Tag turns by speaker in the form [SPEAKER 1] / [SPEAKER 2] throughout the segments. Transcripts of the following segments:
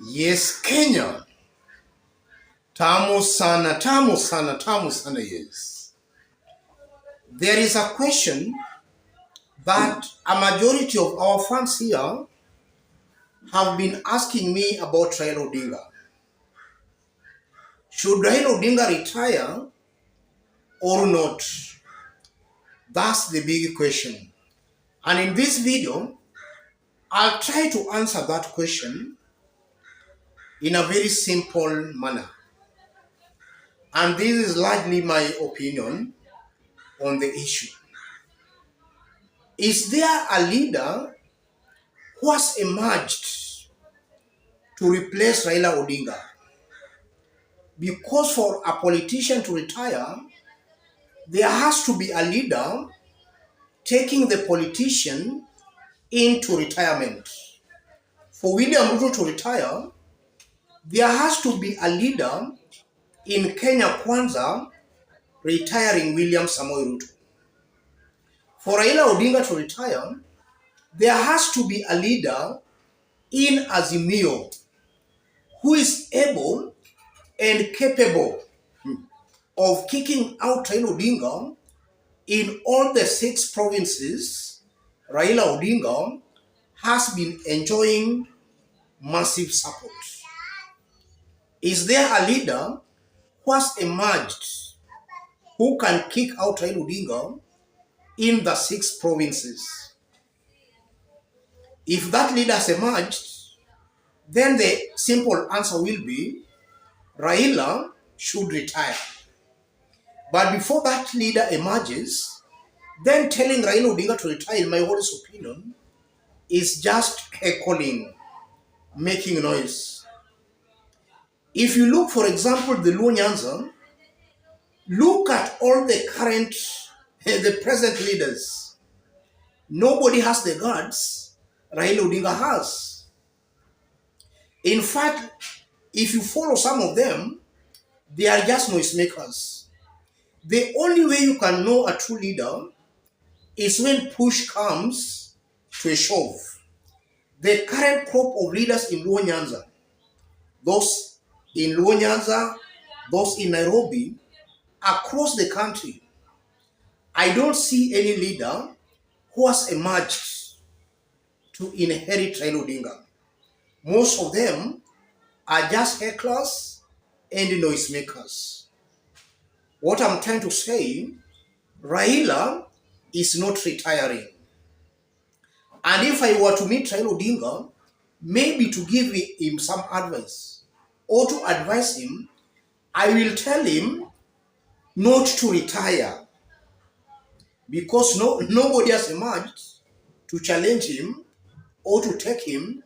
[SPEAKER 1] Yes, Kenya. Tamu sana, tamu sana, tamu sana, yes. There is a question that a majority of our fans here have been asking me about Raila Odinga. Should Raila Odinga retire or not? That's the big question. And in this video, I'll try to answer that question in a very simple manner. And this is largely my opinion on the issue. Is there a leader who has emerged to replace Raila Odinga? Because for a politician to retire, there has to be a leader taking the politician into retirement. For William Ruto to retire, there has to be a leader in Kenya Kwanza retiring William Samoei Ruto. For Raila Odinga to retire, there has to be a leader in Azimio who is able and capable of kicking out Raila Odinga in all the 6 provinces. Raila Odinga has been enjoying massive support. Is there a leader who has emerged who can kick out Raila Odinga in the 6 provinces? If that leader has emerged, then the simple answer will be Raila should retire. But before that leader emerges, then telling Raila Odinga to retire, in my honest opinion, is just heckling, making noise. If you look, for example, the Nyanza, look at all the current, the present leaders. Nobody has the guts Raila Odinga has. In fact, if you follow some of them, they are just noisemakers. The only way you can know a true leader is when push comes to a shove. The current crop of leaders in Nyanza, those in Nyanza, those in Nairobi, across the country, I don't see any leader who has emerged to inherit Raila Odinga. Most of them are just hecklers and noisemakers. What I'm trying to say, Raila is not retiring. And if I were to meet Raila Odinga, maybe to give him some advice or to advise him, I will tell him not to retire because nobody has emerged to challenge him or to take him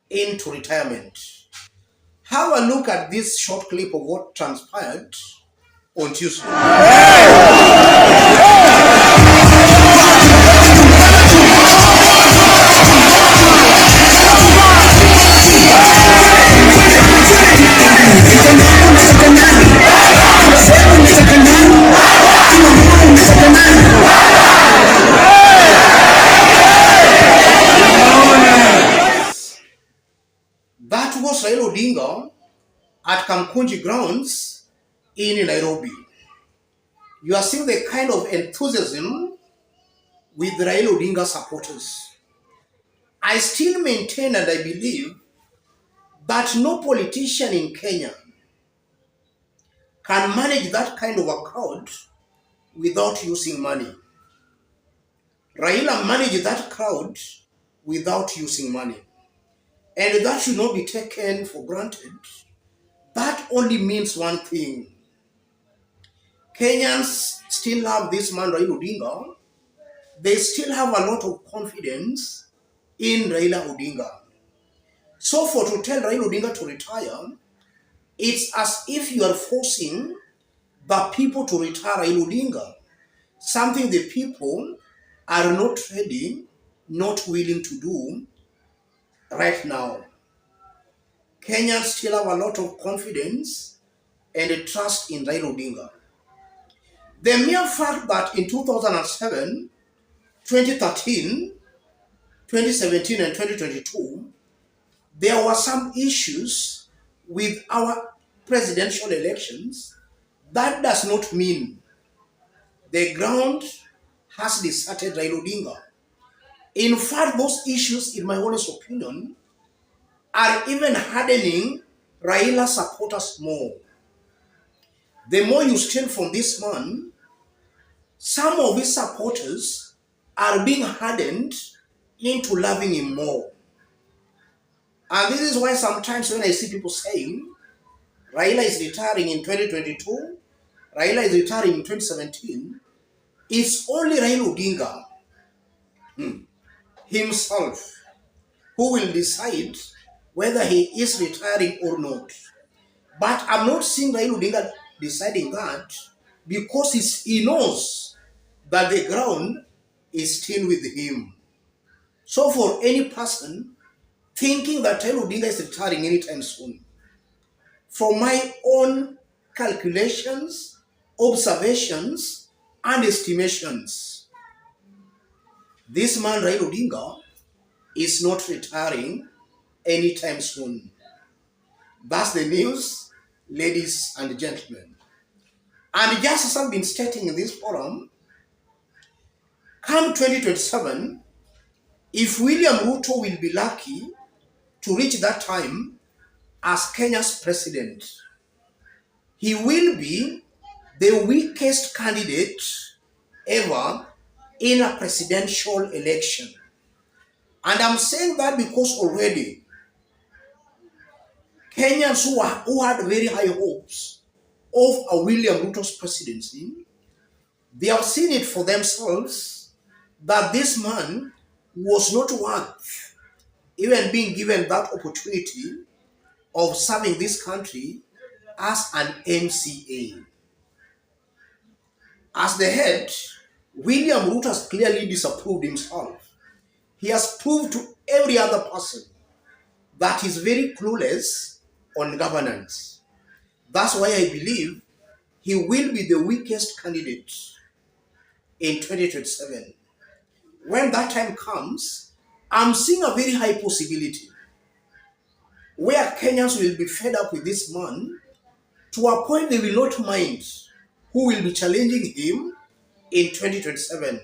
[SPEAKER 1] into retirement. Have a look at this short clip of what transpired on Tuesday. That was Raila Odinga at Kamkunji grounds in Nairobi. You are seeing the kind of enthusiasm with Raila Odinga supporters. I still maintain and I believe that no politician in Kenya can manage that kind of a crowd without using money. Raila managed that crowd without using money. And that should not be taken for granted. That only means one thing. Kenyans still have this man Raila Odinga. They still have a lot of confidence in Raila Odinga. So for to tell Raila Odinga to retire, it's as if you are forcing the people to retire Raila Odinga. Something the people are not ready, not willing to do right now. Kenyans still have a lot of confidence and trust in Raila Odinga. The mere fact that in 2007, 2013, 2017 and 2022, there were some issues with our presidential elections. That does not mean the ground has deserted Raila Odinga. In fact, those issues, in my honest opinion, are even hardening Raila supporters more. The more you steal from this man, some of his supporters are being hardened into loving him more. And this is why sometimes when I see people saying Raila is retiring in 2022, Raila is retiring in 2017, it's only Raila Odinga himself who will decide whether he is retiring or not. But I'm not seeing Raila Odinga deciding that because he knows that the ground is still with him. So for any person thinking that Raila Odinga is retiring anytime soon, from my own calculations, observations, and estimations, this man Raila Odinga is not retiring anytime soon. That's the news, ladies and gentlemen. And just as I've been stating in this forum, come 2027, if William Ruto will be lucky to reach that time as Kenya's president, he will be the weakest candidate ever in a presidential election. And I'm saying that because already Kenyans who had very high hopes of a William Ruto's presidency, they have seen it for themselves that this man was not worth even being given that opportunity of serving this country as an MCA. As the head, William Ruto has clearly disapproved himself. He has proved to every other person that he's very clueless on governance. That's why I believe he will be the weakest candidate in 2027. When that time comes, I'm seeing a very high possibility where Kenyans will be fed up with this man to a point they will not mind who will be challenging him in 2027.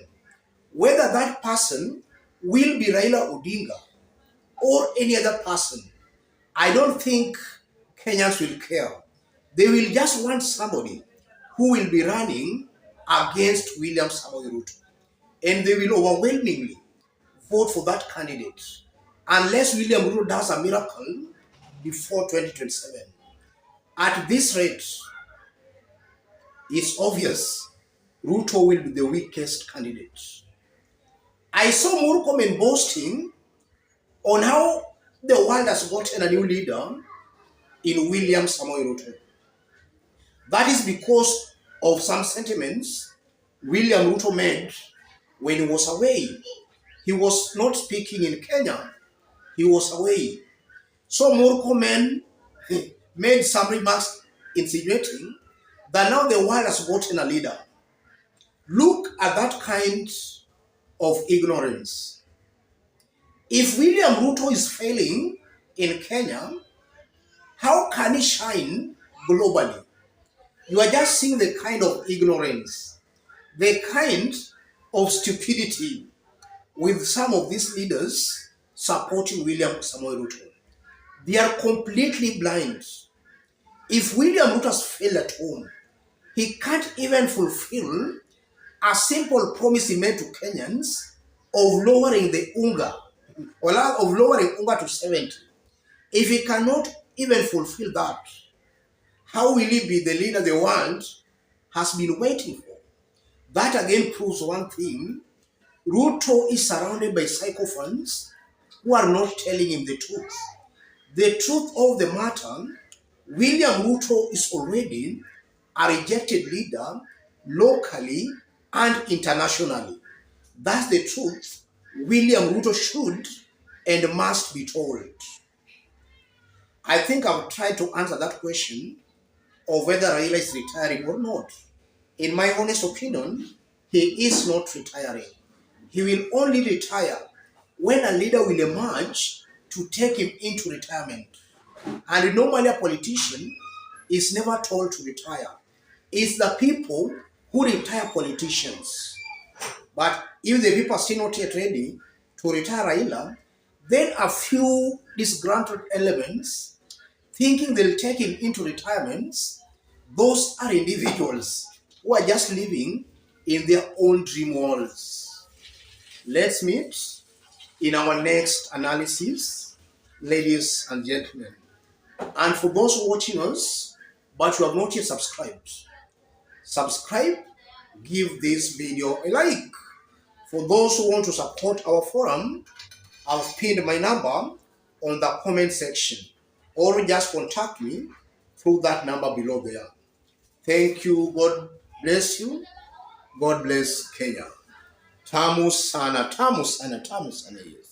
[SPEAKER 1] Whether that person will be Raila Odinga or any other person, I don't think Kenyans will care. They will just want somebody who will be running against William Samoei Ruto. And they will overwhelmingly vote for that candidate unless William Ruto does a miracle before 2027. At this rate, it's obvious Ruto will be the weakest candidate. I saw Murkomen boasting on how the world has gotten a new leader in William Samoei Ruto. That is because of some sentiments William Ruto made when he was away. He was not speaking in Kenya. He was away. So Murkomen made some remarks insinuating that now the world has gotten a leader. Look at that kind of ignorance. If William Ruto is failing in Kenya, how can he shine globally? You are just seeing the kind of ignorance, the kind of stupidity with some of these leaders supporting William Samoei Ruto. They are completely blind. If William Ruto has failed at home, he can't even fulfill a simple promise he made to Kenyans of lowering the unga, or of lowering unga to 70. If he cannot even fulfill that, how will he be the leader the world has been waiting for? That again proves one thing. Ruto is surrounded by sycophants who are not telling him the truth. The truth of the matter, William Ruto is already a rejected leader locally and internationally. That's the truth William Ruto should and must be told. I think I've tried to answer that question of whether Raila is retiring or not. In my honest opinion, he is not retiring. He will only retire when a leader will emerge to take him into retirement. And normally a politician is never told to retire. It's the people who retire politicians. But if the people are still not yet ready to retire Raila, then a few disgruntled elements thinking they'll take him into retirements, those are individuals who are just living in their own dream worlds. Let's meet in our next analysis, ladies and gentlemen. And for those watching us, but you have not yet subscribed, subscribe, give this video a like. For those who want to support our forum, I've pinned my number on the comment section, or just contact me through that number below there. Thank you. God bless you. God bless Kenya. Tamu sana, tamu sana, tamu sana. Yes.